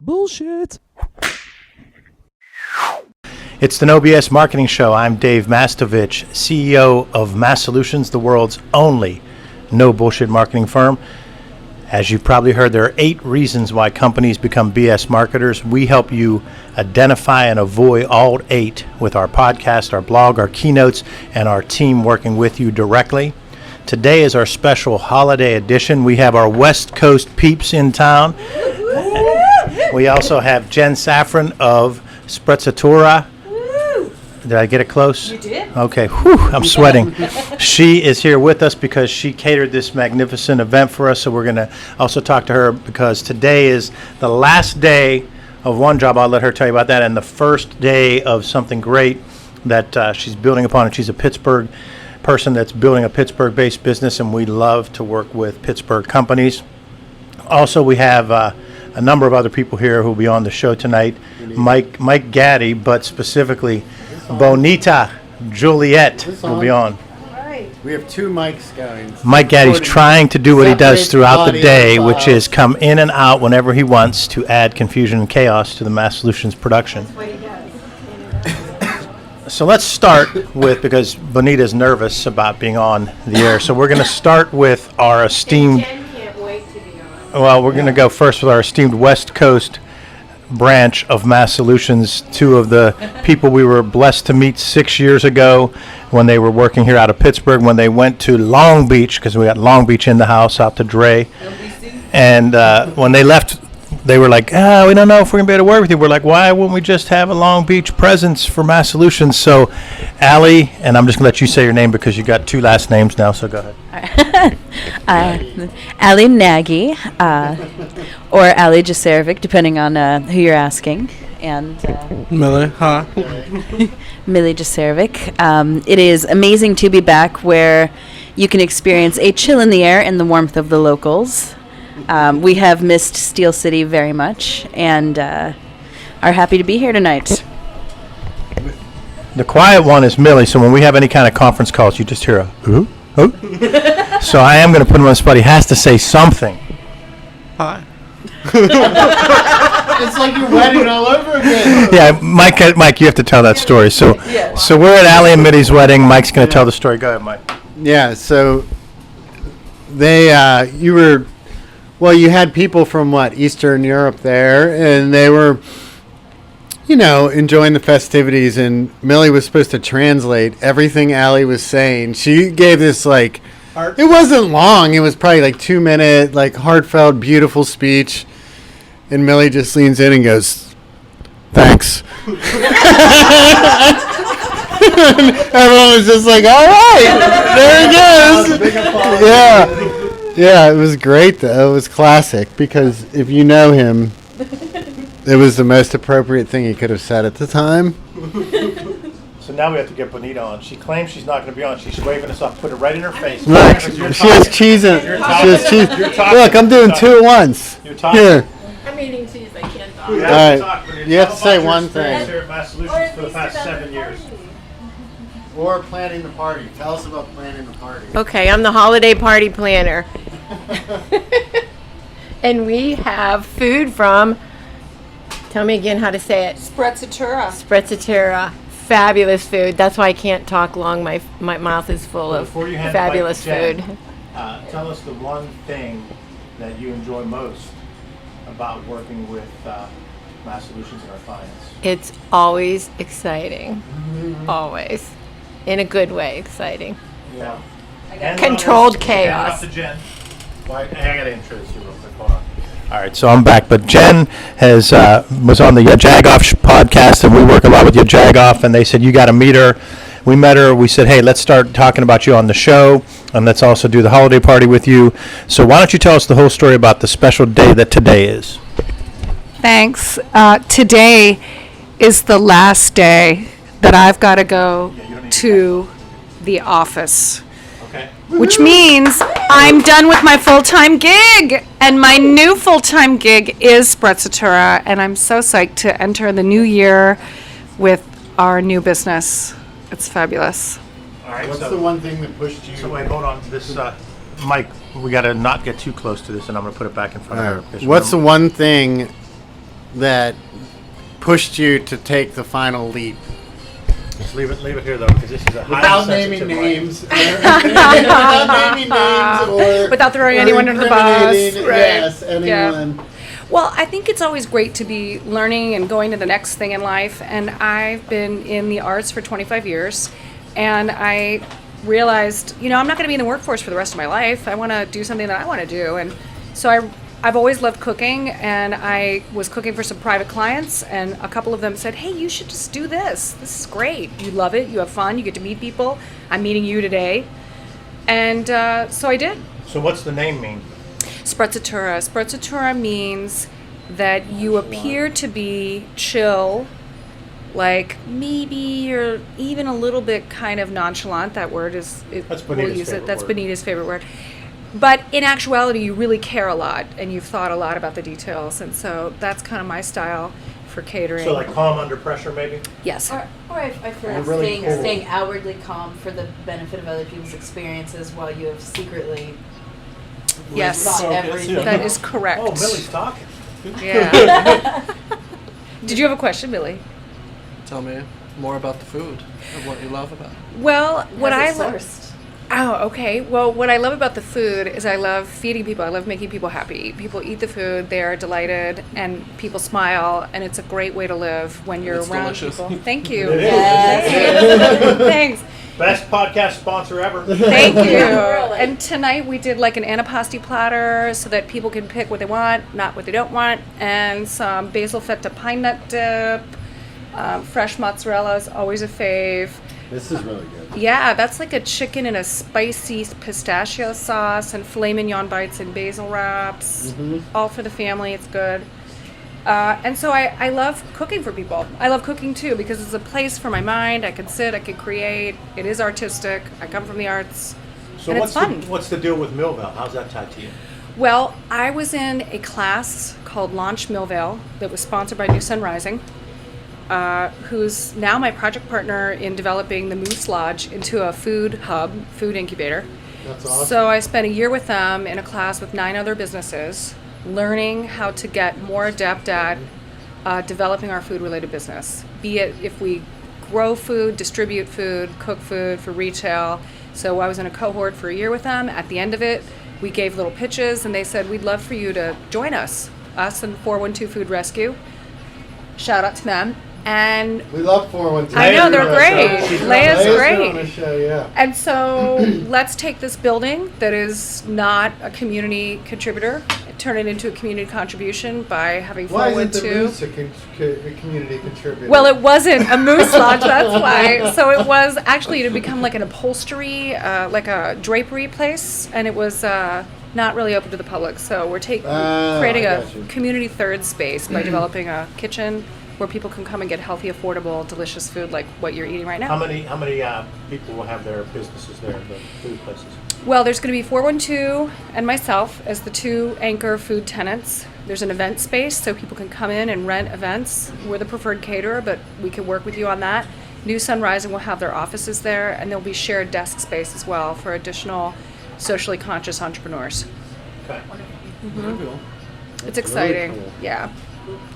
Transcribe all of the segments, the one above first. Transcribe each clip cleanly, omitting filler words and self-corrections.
Bullshit. It's the No BS Marketing Show. I'm Dave Mastovich, CEO of Massolutions, the world's only no bullshit marketing firm. As you've probably heard, there are 8 reasons why companies become BS marketers. We help you identify and avoid all 8 with our podcast, our blog, our keynotes, and our team working with you directly. Today is our special holiday edition. We have our West Coast peeps in town. We also have Jen Saffron of Sprezzatura. Did I get it close? You did. Okay. Whew, I'm sweating. She is here with us because she catered this magnificent event for us. So we're going to also talk to her because today is the last day of one job. I'll let her tell you about that. And the first day of something great that she's building upon. And she's a Pittsburgh person that's building a Pittsburgh-based business. And we love to work with Pittsburgh companies. Also, we have a number of other people here who will be on the show tonight. Mike Gaddy, but specifically Bonita Juliet will be on. We have 2 mics going. Mike Gaddy's trying to do what he does throughout the day, which is come in and out whenever he wants to add confusion and chaos to the Massolutions production. That's what he does. So let's start with, because Bonita's nervous about being on the air, so we're going to start with our esteemed, Jen can't wait to be on. well, we're going to go first with our esteemed West Coast branch of Massolutions, 2 of the people we were blessed to meet 6 years ago when they were working here out of Pittsburgh, when they went to Long Beach, because we got Long Beach in the house out to Dre. And when they left, they were like, we don't know if we're going to be able to work with you. We're like, why wouldn't we just have a Long Beach presence for Massolutions? So, Allie, and I'm just going to let you say your name because you got 2 last names now, so go ahead. Ali Nagy, or Ali Jaserovic, depending on who you're asking, and Millie, huh? Millie Jaserovic. It is amazing to be back where you can experience a chill in the air and the warmth of the locals. We have missed Steel City very much and are happy to be here tonight. The quiet one is Millie, so when we have any kind of conference calls, you just hear a, ooh, ooh. So I am going to put him on the spot. He has to say something. Hi. It's like your wedding all over again. Yeah, Mike, you have to tell that story. So we're at Allie and Mitty's wedding. Mike's going to tell the story. Go ahead, Mike. Yeah, so you had people from Eastern Europe there, and they were, enjoying the festivities, and Millie was supposed to translate everything Allie was saying. She gave this, it wasn't long. It was probably 2 minute, heartfelt, beautiful speech. And Millie just leans in and goes, "Thanks." Everyone was just like, "All right, there it goes." Yeah, it was great though. It was classic because if you know him, it was the most appropriate thing he could have said at the time. So now we have to get Bonita on. She claims she's not going to be on. She's waving us off. Put it right in her face. Look, she has cheese in it. Look, I'm doing 2 at once. You're talking. Here. I'm eating cheese. I can't talk. All right. You have to say one thing. Here at Massolutions for the past 7 years. Or planning the party. Tell us about planning the party. Okay, I'm the holiday party planner. And we have food from, tell me again how to say it. Sprezzatura. Fabulous food. That's why I can't talk long. My mouth is full of fabulous food. Tell us the one thing that you enjoy most about working with Massolutions and our clients. It's always exciting. Always. In a good way, exciting. Yeah. Controlled chaos. I got to introduce you real quick. Hold on. All right, so I'm back. But Jen was on the Jagoff podcast, and we work a lot with Jagoff, and they said, you got to meet her. We met her. We said, hey, let's start talking about you on the show, and let's also do the holiday party with you. So why don't you tell us the whole story about the special day that today is? Thanks. Today is the last day that I've got to go to the office. Okay. Which means I'm done with my full-time gig. And my new full-time gig is Sprezzatura. And I'm so psyched to enter the new year with our new business. It's fabulous. All right. What's the one thing that pushed you? So wait, hold on. This, Mike, we got to not get too close to this, and I'm going to put it back in front of her. What's the one thing that pushed you to take the final leap? Just leave it here though, because this is a Without highly naming sensitive names. Without naming names or Without throwing or anyone under the bus. incriminating- Right. Yes, Yeah. anyone. Well, I think it's always great to be learning and going to the next thing in life. And I've been in the arts for 25 years. And I realized, I'm not going to be in the workforce for the rest of my life. I want to do something that I want to do. And so I've always loved cooking. And I was cooking for some private clients. And a couple of them said, hey, you should just do this. This is great. You love it. You have fun. You get to meet people. I'm meeting you today. And so I did. So what's the name mean? Sprezzatura. Sprezzatura means that you appear to be chill, like maybe you're even a little bit kind of nonchalant. That word is, That's we'll Benita's use it. favorite That's word. Benita's favorite word. But in actuality, you really care a lot, and you've thought a lot about the details, and so that's kind of my style for catering. So like calm under pressure, maybe? Yes. Or I feel like Really cool. staying outwardly calm for the benefit of other people's experiences while you have secretly Yes. thought everything. That is correct. Oh, Millie's talking. Yeah. Did you have a question, Billy? Tell me more about the food and what you love about it. Well, what I How's it love. sourced? Oh, okay. Well, what I love about the food is I love feeding people. I love making people happy. People eat the food, they are delighted, and people smile, and it's a great way to live when you're It's around delicious. people. Thank you. It is. Thank you. Thanks. Best podcast sponsor ever. Thank you. Really? And tonight we did like an antipasti platter so that people can pick what they want, not what they don't want, and some basil feta pine nut dip. Fresh mozzarella is always a fave. This is really good. Yeah, that's like a chicken in a spicy pistachio sauce and filet mignon bites and basil wraps. All for the family. It's good. And so I love cooking for people. I love cooking too because it's a place for my mind. I can sit, I can create. It is artistic. I come from the arts. So And what's it's fun. what's the deal with Millville? How's that tied to you? Well, I was in a class called Launch Millvale that was sponsored by New Sun Rising, who's now my project partner in developing the Moose Lodge into a food hub, food incubator. That's awesome. So I spent a year with them in a class with 9 other businesses, learning how to get more adept at developing our food-related business. Be it if we grow food, distribute food, cook food for retail. So I was in a cohort for a year with them. At the end of it, we gave little pitches, and they said, we'd love for you to join us and 412 Food Rescue. Shout out to them. And We love 412. I know, they're Leia's great. on- Leia's Leia's great. on the show, yeah. And so let's take this building that is not a community contributor, turn it into a community contribution by having Why isn't the 412. Moose a community contributor? Well, it wasn't a Moose Lodge, that's why. So it was actually to become like an upholstery, like a drapery place, and it was not really open to the public. So we're creating I a got you. community third space by developing a kitchen where people can come and get healthy, affordable, delicious food like what you're eating right now. How many people will have their businesses there, the food places? Well, there's going to be 412 and myself as the 2 anchor food tenants. There's an event space so people can come in and rent events. We're the preferred caterer, but we can work with you on that. New Sun Rising will have their offices there, and there'll be shared desk space as well for additional socially conscious entrepreneurs. Okay. Very cool. It's exciting. cool. Yeah.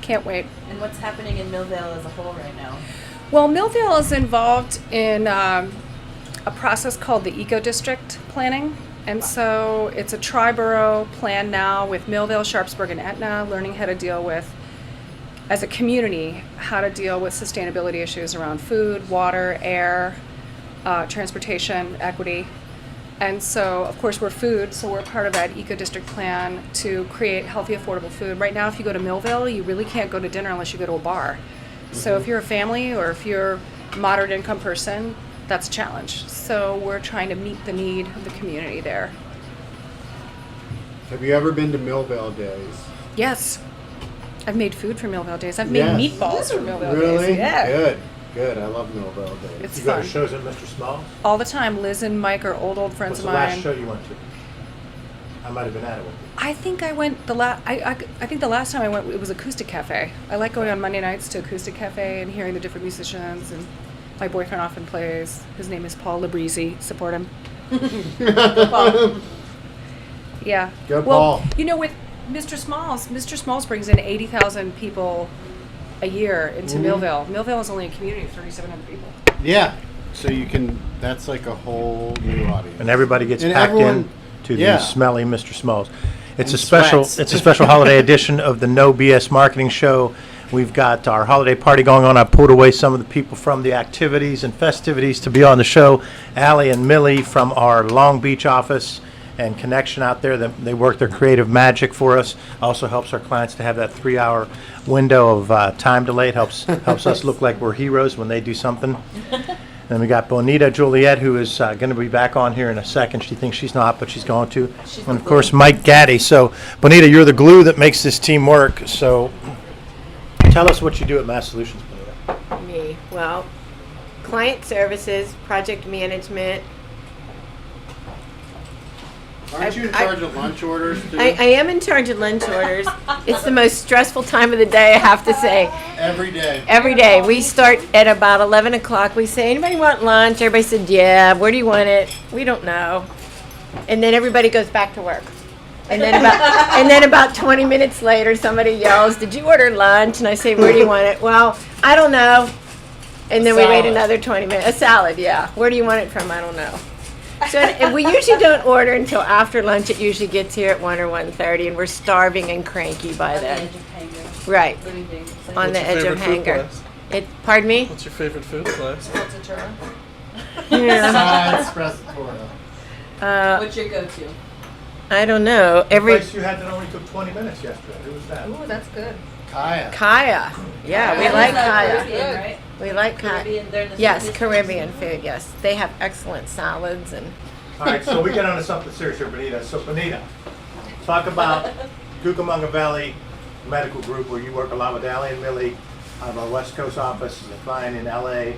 Can't wait. And what's happening in Millvale as a whole right now? Well, Millvale is involved in a process called the Eco District planning. And so it's a tri-borough plan now with Millvale, Sharpsburg, and Etna, learning how to deal with, as a community, how to deal with sustainability issues around food, water, air, transportation, equity. And so, of course, we're food, so we're part of that Eco District plan to create healthy, affordable food. Right now, if you go to Millvale, you really can't go to dinner unless you go to a bar. So if you're a family or if you're a moderate income person, that's a challenge. So we're trying to meet the need of the community there. Have you ever been to Millvale Days? Yes. I've made food for Millvale Days. I've made Yes. meatballs for Millvale Really? Days. Yeah. Good. I love Millvale Days. It's You go to fun. shows at Mr. Smalls? All the time. Liz and Mike are old friends What's of the mine. last show you went to? I might have been at it with you. I think I went I think the last time I went it was Acoustic Cafe. I like going on Monday nights to Acoustic Cafe and hearing the different musicians, and my boyfriend often plays. His name is Paul Labrizzi. Support him. Yeah. Go well, Paul. you know, Mr. Smalls brings in 80,000 people a year into Millville. Millville is only a community of 3,700 people. Yeah. So you can. That's like a whole new audience. And everybody gets And packed everyone- in to yeah. the smelly Mr. Smalls. It's And a special. sweats. It's a special holiday edition of the No BS Marketing Show. We've got our holiday party going on. I pulled away some of the people from the activities and festivities to be on the show. Allie and Millie from our Long Beach office and connection out there. They work their creative magic for us. Also helps our clients to have that 3-hour window of time delay. It helps us look like we're heroes when they do something. And we got Bonita Juliet, who is going to be back on here in a second. She thinks she's not, but she's going to. And of course, Mike Gaddy. So, Bonita, you're the glue that makes this team work. So, tell us what you do at Mass Solutions, Bonita. Me, well, client services, project management. Aren't you in I- charge of lunch orders too? I am in charge of lunch orders. It's the most stressful time of the day, I have to say. Every day. Every day. We start at about 11 o'clock. We say, anybody want lunch? Everybody said, yeah. Where do you want it? We don't know. And then everybody goes back to work. And then about 20 minutes later, somebody yells, did you order lunch? And I say, where do you want it? Well, I don't know. And then we wait another 20 minutes. A salad, yeah. Where do you want it from? I don't know. So and we usually don't order until after lunch. It usually gets here at 1 or 1:30, and we're starving and cranky by then. Right. On the edge of hanger. Pardon me? What's your favorite food class? Besides Sprezzatura. What's your go-to? I don't know. The place you had that only took 20 minutes yesterday. Who was that? Ooh, that's good. Kaya. Kaya. Yeah, we like Kaya. Caribbean, right? We like Kaya. Caribbean, they're in the Yes, southeast. Caribbean food, yes. They have excellent salads and All right, so we get on to something serious here, Bonita. So, Bonita, talk about Cucamonga Valley Medical Group, where you work a lot with Allie and Millie out of our West Coast office, and a client in LA.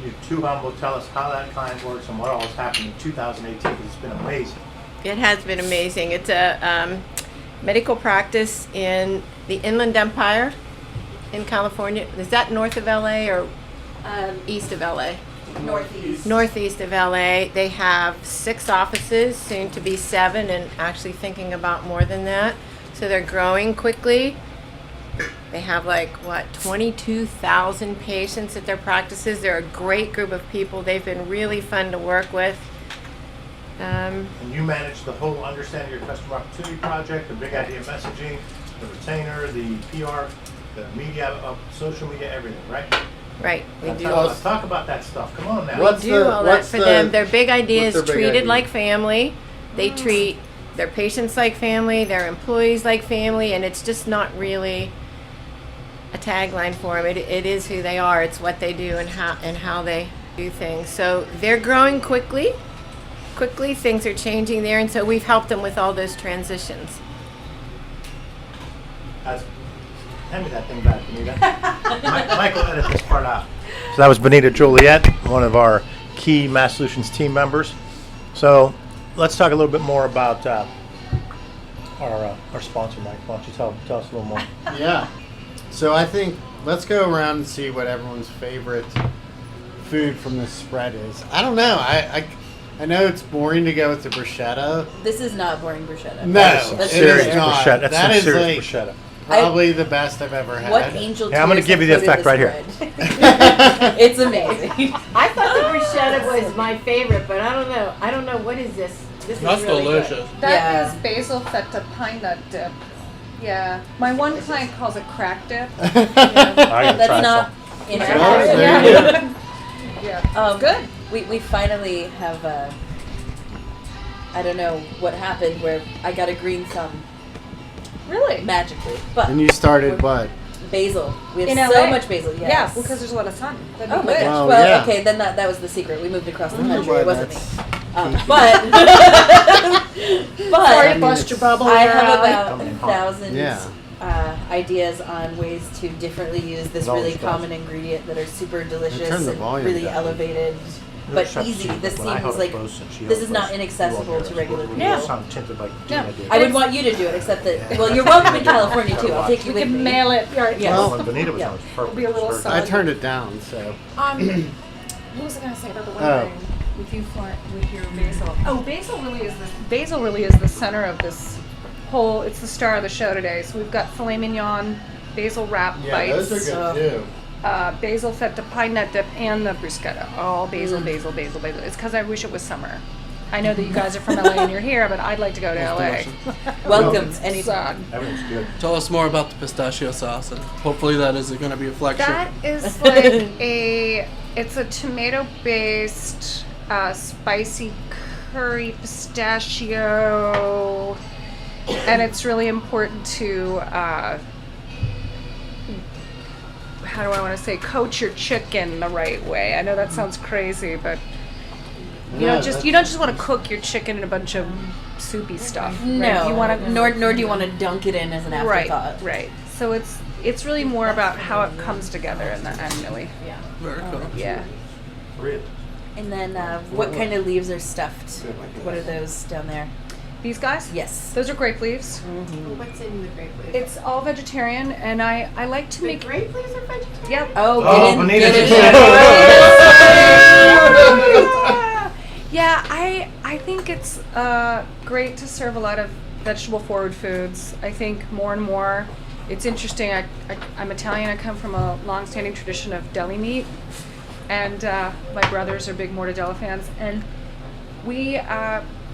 You're too humble. Tell us how that client works and what all has happened in 2018, because it's been amazing. it has been amazing. It's a medical practice in the Inland Empire in California. Is that north of LA or east of LA? Northeast. Northeast of LA. They have 6 offices, soon to be 7, and actually thinking about more than that. So they're growing quickly. They have 22,000 patients at their practices. They're a great group of people. They've been really fun to work with. And you manage the whole Understanding Your Customer Opportunity Project, the Big Idea Messaging, the retainer, the PR, the media, social media, everything, right? Right, we do. Let's talk about that stuff. Come on now. What's Do all that what's for them. Their big idea what's is their big treated idea? like family. They treat their patients like family, their employees like family, and it's just not really a tagline for them. It is who they are. It's what they do and how they do things. So they're growing quickly. Quickly, things are changing there, and so we've helped them with all those transitions. Hand me that thing back, Bonita. Michael edit this part out. So that was Bonita Juliet, one of our key Mass Solutions team members. So let's talk a little bit more about our sponsor, Mike. Why don't you tell us a little more? Yeah. So I think let's go around and see what everyone's favorite food from this spread is. I don't know. I know it's boring to go with the bruschetta. This is not boring bruschetta. No, That's some it serious is not. bruschetta. That's That some is serious like bruschetta. probably the best I've ever had. What angel Yeah, I'm gonna tears give you the included effect right here. spread? It's amazing. I thought the bruschetta was my favorite, but I don't know. I don't know. What is this? This That's is really delicious. good. That Yeah. is basil feta pine nut dip. Yeah. My one client calls it crack dip. I gotta That's try not some. in Oh, our there you go. Yeah. Good. We finally have I don't know what happened where I got a green thumb Really? magically, but And you started what? basil. We have In so LA? much basil. Yes. Yeah, because there's a lot of sun. That'd be Oh my good. gosh. Wow, Well, yeah. okay, then that was the secret. We moved across the country. Why It wasn't me. that's- But Sorry to mean, bust your bubble. I there, have Allie. about Coming in 1,000 Yeah. ideas on ways to differently use this It always really does. common ingredient that are super delicious turn the and volume really down. elevated, Your but chef's easy. cheap, This but when I seems held like it close and she this held is it not close, inaccessible you won't to hear us. regular We'll people. sound tinted like Yeah. Gina did. I would want you to do it, except that well, you're welcome in California too. I'll take you We with can me. mail it. Right. Yeah. Well, when Bonita was Yeah. on, it was perfect. Be a little It was solid. I perfect. turned it down, so. What was I gonna say about the one Oh. thing with you, with your basil? Oh, basil really is the center of this it's the star of the show today. So we've got filet mignon, basil wrap bites. Those are good too. Basil feta pine nut dip and the bruschetta. All basil. It's because I wish it was summer. I know that you guys are from LA and you're here, but I'd like to go to LA. Welcome anytime. Everything's good. Tell us more about the pistachio sauce, and hopefully that is going to be a flagship. That is like it's a tomato-based spicy curry pistachio, and it's really important to how do I want to say, coat your chicken the right way. I know that sounds crazy, but you don't just want to cook your chicken in a bunch of soupy stuff. No, right? You want to nor do you want to dunk it in as an afterthought. Right. So it's really more about how it comes together, and really, Very cool. yeah. And then what kind of leaves are stuffed? What are those down there? These guys? Yes. Those are grape leaves. What's in the grape leaf? It's all vegetarian, and I like to make. Grape leaves are vegetarian? Yep. Oh, Bonita get just in. said Yeah, I think it's great to serve a lot of vegetable forward foods. I think more and more, it's interesting. I'm Italian. I come from a long-standing tradition of deli meat, and my brothers are big mortadella fans, and we.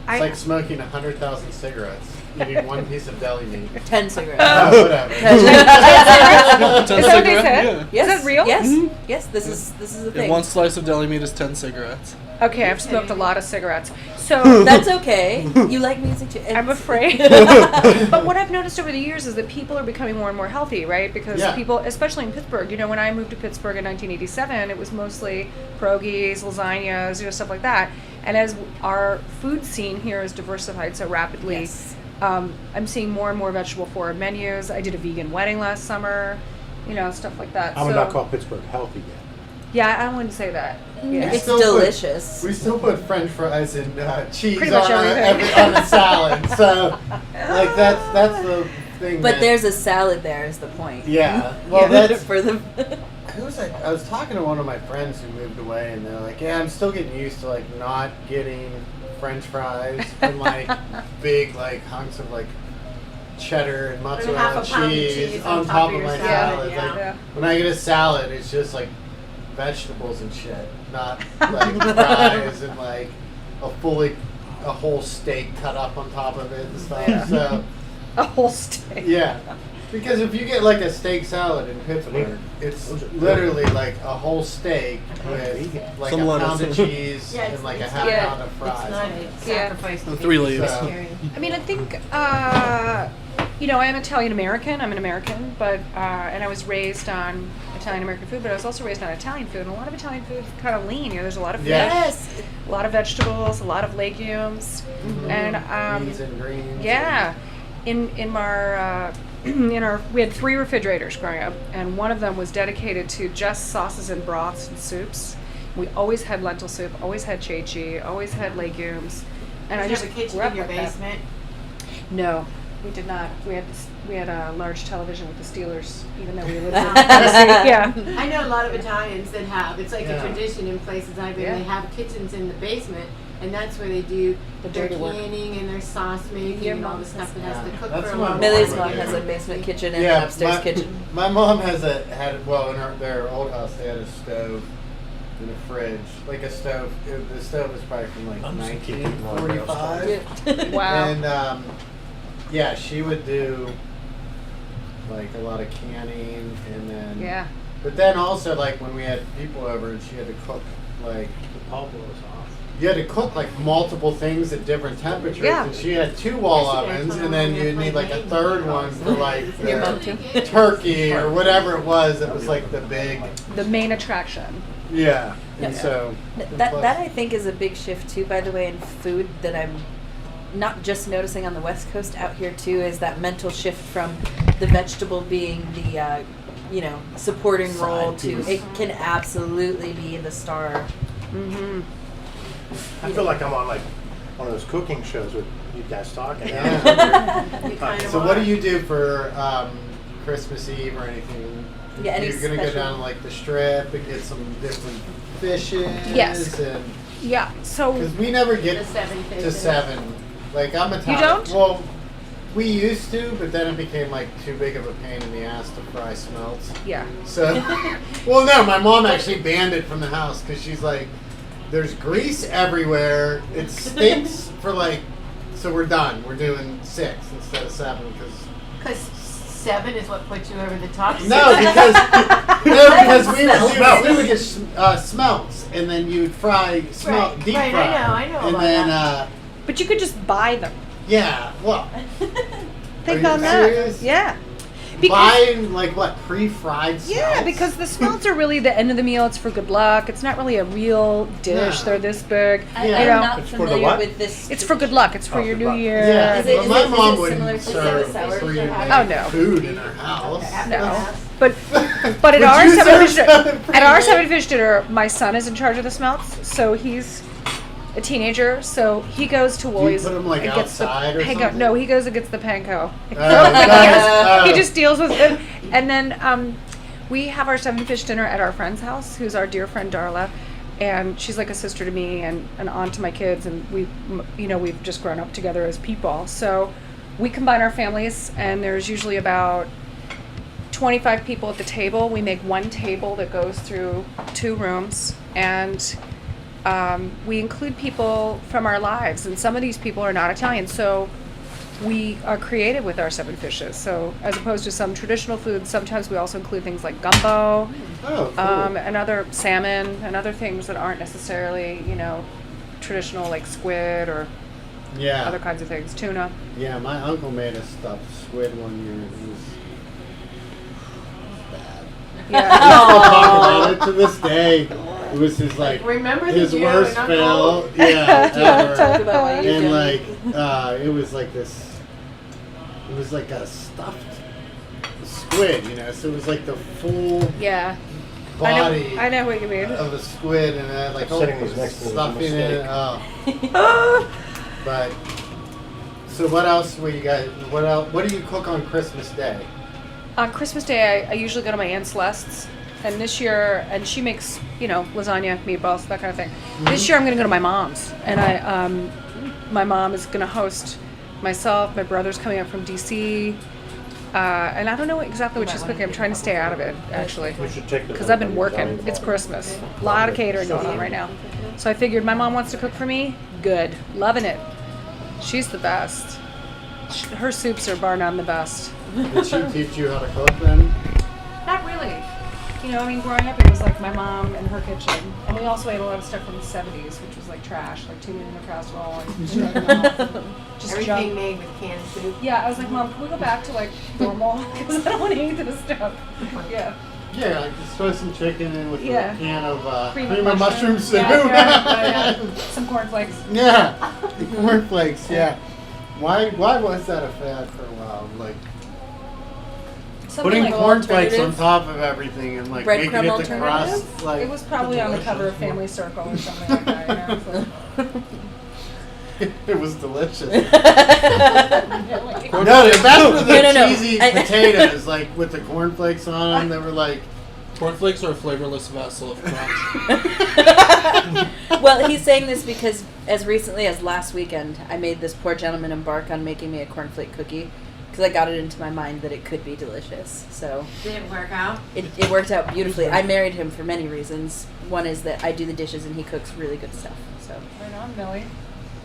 It's like smoking 100,000 cigarettes. Eating one piece of deli meat. 10 cigarettes. Whatever. Is that what they cigarette? said? Yeah. Yes. Is that real? Yes. Yes. This is the Yeah, thing. one slice of deli meat is 10 cigarettes. Okay, I've smoked a lot of cigarettes, so That's okay. You like music too. I'm afraid. But what I've noticed over the years is that people are becoming more and more healthy, right? Because people, especially in Pittsburgh, when I moved to Pittsburgh in 1987, it was mostly pierogies, lasagnas, stuff like that. And as our food scene here is diversified so rapidly, Yes. I'm seeing more and more vegetable forward menus. I did a vegan wedding last summer, stuff like that. I would not call Pittsburgh healthy yet. Yeah, I wouldn't say that. Yeah. It's still delicious. We still put French fries and cheese Pretty much on everything. a salad. So, like that's the thing. But that- there's a salad there is the point. Yeah. Well, that's. for the I was talking to one of my friends who moved away, and they're like, "Yeah, I'm still getting used to like not getting French fries and like big like hunks of like cheddar and half mozzarella a pound of cheese on top of my your salad. salad, Like, when I get a salad, it's just like vegetables and shit, not like fries and like a whole steak cut up on top of it and stuff. Yeah. So A whole steak. yeah. Because if you get like a steak salad in Pittsburgh, it's literally like a whole steak with like Some a lettuce. pound of cheese Yeah, and like a it's half not- pound of fries. It's not a sacrifice. And 3 leaves. So- I mean, I think, I am Italian American. I'm an American, but and I was raised on Italian American food, but I was also raised on Italian food, and a lot of Italian food is kind of lean. There's a lot of fish, Yes. a lot of vegetables, a lot of legumes, and Beans and greens. yeah, in our we had 3 refrigerators growing up, and one of them was dedicated to just sauces and broths and soups. We always had lentil soup, always had ceci, always had legumes, and I Did you just have a kitchen grew up in your like that. basement? No, we did not. We had a large television with the Steelers, even though we lived in Tennessee. Yeah. I know a lot of Italians that have. It's like Yeah. a tradition in places I've been. Yeah. They have kitchens in the basement, and that's where they do their dirty work. canning and their sauce making Your and all mom the stuff that has Yeah. to cook That's for a what long Millie's time. mom has a basement kitchen and Yeah, an upstairs my, kitchen. My mom had in their old house they had a stove and a fridge, like a stove. The stove was probably from like I'm just gonna keep eating more real 1945. Wow. And yeah, she would do like a lot of canning, and then Yeah. But then also like when we had people over and she had to cook like The pulp blows off. you had to cook like multiple things at different temperatures, Yeah. and she had 2 wall Yesterday I ovens, told and her then we you'd had need like a played third games. one for like Your mom the too? turkey or whatever it was. It was like the big, The main attraction. yeah. And Yeah. so That I think is a big shift too, by the way, in food that I'm not just noticing on the West Coast, out here too, is that mental shift from the vegetable being the supporting Side role to piece. it can absolutely be the star. Mm-hmm. I feel like I'm on like one of those cooking shows with you guys talking. Yeah. You kind of So what are. do you do for Christmas Eve or anything? Yeah, any You're gonna go special- down like the strip and get some different fishes. Yes. And Yeah. So because we never get The 7 to fishes. 7. Like I'm Italian. don't? Well, We used to, but then it became like too big of a pain in the ass to fry smelts. Yeah. So, well, no, my mom actually banned it from the house because she's like, there's grease everywhere. It stinks for like, so we're done. We're doing 6 instead of 7 Because 7 is what puts you over the top. No, because we would get smelts, and then you'd fry deep fry. I know and about then, that. But you could just buy them. Yeah, well, Think you on that. serious? Yeah. Buying like what pre-fried smelts? Yeah, because the smelts are really the end of the meal. It's for good luck. It's not really a real dish. No. They're this big. I, Yeah. I'm know. not It's for the familiar what? with this. It's for good luck. It's for your good new luck. year. Yeah, Is it- but is my it- is mom it wouldn't similar to serve sour pre-made Oh, no. food in her house. No, but at Would our you seven serve fish something at our pre-made? seven fish dinner, my son is in charge of the smelts. So he's a teenager, so he goes to Woolies put him, like, and gets outside or the panko. something? No, he goes and gets the panko. Nice. He just deals with it, and then we have our seven fish dinner at our friend's house, who's our dear friend Darla, and she's like a sister to me and an aunt to my kids, and we've just grown up together as people. So we combine our families, and there's usually about 25 people at the table. We make one table that goes through 2 rooms, and we include people from our lives, and some of these people are not Italian, so we are creative with our seven fishes. So as opposed to some traditional foods, sometimes we also include things like gumbo, Oh, cool. and other salmon and other things that aren't necessarily, traditional, like squid or yeah. other kinds of things, tuna. Yeah, my uncle made a stuffed squid one year. It was bad. Yeah. Still talk about it to this day. It was his Remember the his year worst when fail. Uncle- Yeah, ever. Talk about why you And don't. it was like this. It was like a stuffed squid, so it was like the full Yeah. body I know what you mean. of a squid, and then like Sitting these next to me is a stuffing in it. mistake. Oh. But so what else were you guys? What do you cook on Christmas Day? On Christmas Day, I usually go to my Aunt Celeste's, and this year, and she makes, lasagna, meatballs, that kind of thing. This year I'm going to go to my mom's, and my mom is going to host myself, my brother's coming up from DC, and I don't know exactly what she's cooking. I'm trying to stay out of it, actually, We should take the because I've been working. It's Christmas. A lot of catering going on right now. So I figured my mom wants to cook for me. Good. Loving it. She's the best. Her soups are bar none the best. Did she teach you how to cook then? Not really. Growing up, it was like my mom and her kitchen. And we also ate a lot of stuff from the 70s, which was like trash, like 2 minute casserole and stroganoff. Just Everything junk. made with canned soup. Yeah, I was like, Mom, can we go back to like normal? Because I don't want to eat this stuff. Yeah. Yeah, like just throw some chicken in with Yeah. a can of Cream cream of of mushroom soup. Yeah. Some cornflakes. Yeah, cornflakes. Yeah. Why was that a fad for a while? Like Something putting like cornflakes on alternative? top of everything and like making Breadcrumb it the crust. alternative? Like It was probably on the cover of Family Circle or something like that. So. It was delicious. Really. No, that's for the No. cheesy potatoes, like with the cornflakes on them. They were like, Cornflakes are a flavorless vessel of crunch. Well, he's saying this because as recently as last weekend, I made this poor gentleman embark on making me a cornflake cookie because I got it into my mind that it could be delicious. So Did it work out? it worked out beautifully. I married him for many reasons. One is that I do the dishes and he cooks really good stuff. So, Right on, Millie.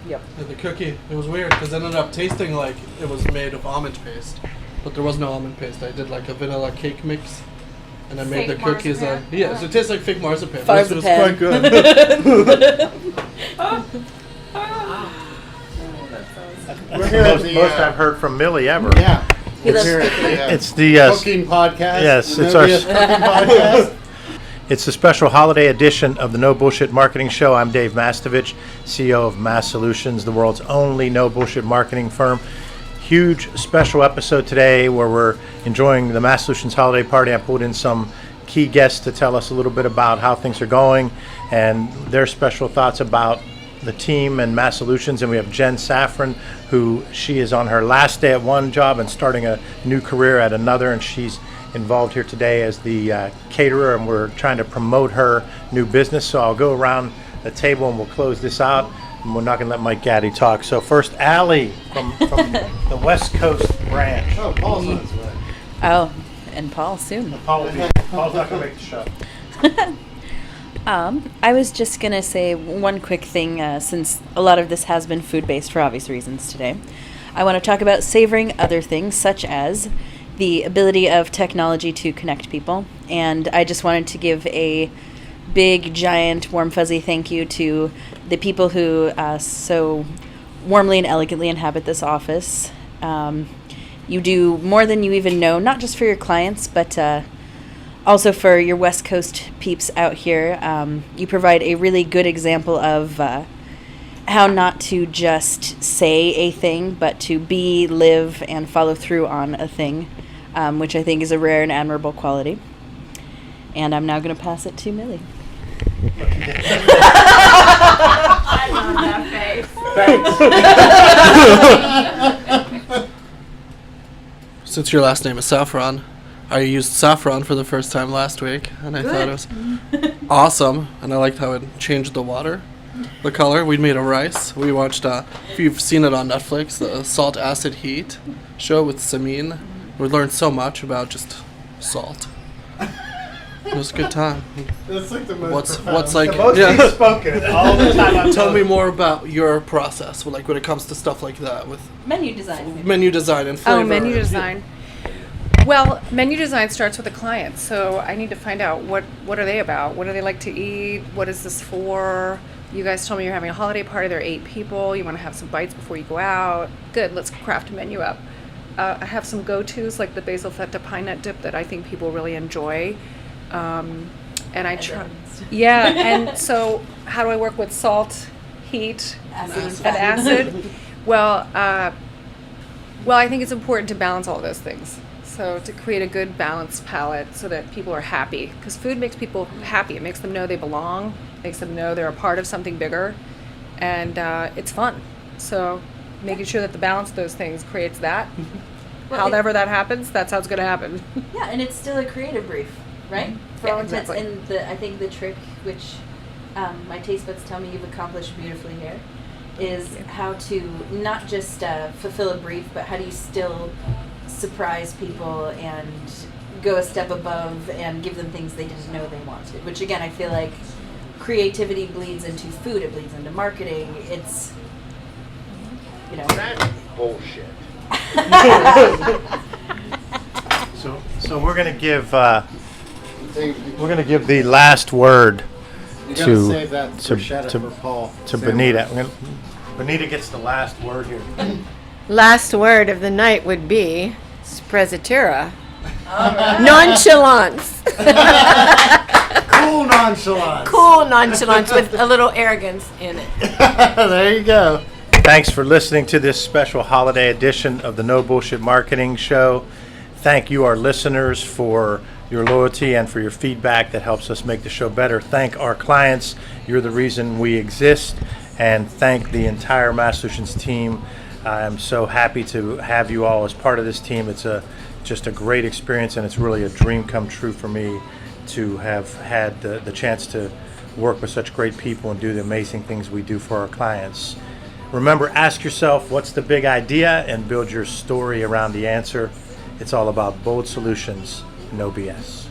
yep. And the cookie, it was weird because it ended up tasting like it was made of almond paste, but there was no almond paste. I did like a vanilla cake mix, and I made Fake the cookies. marzipan? Yeah, so it tastes like fake marzipan. But it was Marzipan. quite good. we're here at the Most I've heard from Millie ever. yeah. He We're loves here at cooking. the, It's the cooking podcast. yes, the it's No our- BS cooking podcast. It's a special holiday edition of the No Bullshit Marketing Show. I'm Dave Mastovich, CEO of Massolutions, the world's only no bullshit marketing firm. Huge special episode today where we're enjoying the Massolutions holiday party. I pulled in some key guests to tell us a little bit about how things are going and their special thoughts about the team and Massolutions. And we have Jen Saffron, who she is on her last day at one job and starting a new career at another, and she's involved here today as the caterer, and we're trying to promote her new business. So I'll go around the table and we'll close this out. We're not going to let Mike Gaddy talk. So first, Allie from the West Coast branch. Oh, Paul's on his way. Oh, and Paul soon. Paul's not going to make the show. I was just going to say one quick thing, since a lot of this has been food-based for obvious reasons today. I want to talk about savoring other things, such as the ability of technology to connect people. And I just wanted to give a big, giant, warm, fuzzy thank you to the people who so warmly and elegantly inhabit this office. You do more than you even know, not just for your clients, but also for your West Coast peeps out here. You provide a really good example of how not to just say a thing, but to be, live, and follow through on a thing, which I think is a rare and admirable quality. And I'm now going to pass it to Millie. I love that face. Since your last name is Saffron, I used saffron for the first time last week, and I thought it was awesome. And I liked how it changed the water, the color. We made a rice. We watched, if you've seen it on Netflix, the Salt, Acid, Heat show with Samin. We learned so much about just salt. It was a good time. That's like the most profound. What's like? The most he's spoken all the time. Tell me more about your process, like when it comes to stuff like that with Menu design. menu design and flavor. Oh, menu design. Well, menu design starts with the client, so I need to find out what are they about? What do they like to eat? What is this for? You guys told me you're having a holiday party. There are 8 people. You want to have some bites before you go out. Good. Let's craft a menu up. I have some go-tos like the basil feta pine nut dip that I think people really enjoy. And I try. Yeah, and so how do I work with salt, heat, and acid? Well, I think it's important to balance all those things. So to create a good balanced palette so that people are happy, because food makes people happy. It makes them know they belong, makes them know they're a part of something bigger, and it's fun. So making sure that the balance of those things creates that. However that happens, that's how it's going to happen. Yeah, and it's still a creative brief, right? For all intents, and I think the trick, which my taste buds tell me you've accomplished beautifully here, is how to not just fulfill a brief, but how do you still surprise people and go a step above and give them things they didn't know they wanted. Which again, I feel like creativity bleeds into food, it bleeds into marketing. It's, you know, Bullshit. So we're going to give the last word You gotta to save that bruschetta for Paul. to Benita. Benita gets the last word here. Last word of the night would be Sprezzatura. Nonchalance. Cool nonchalance. Cool nonchalance with a little arrogance in it. There you go. Thanks for listening to this special holiday edition of the No Bullshit Marketing Show. Thank you, our listeners, for your loyalty and for your feedback that helps us make the show better. Thank our clients. You're the reason we exist. And thank the entire Massolutions team. I'm so happy to have you all as part of this team. It's just a great experience, and it's really a dream come true for me to have had the chance to work with such great people and do the amazing things we do for our clients. Remember, ask yourself, what's the big idea, and build your story around the answer. It's all about bold solutions, no BS.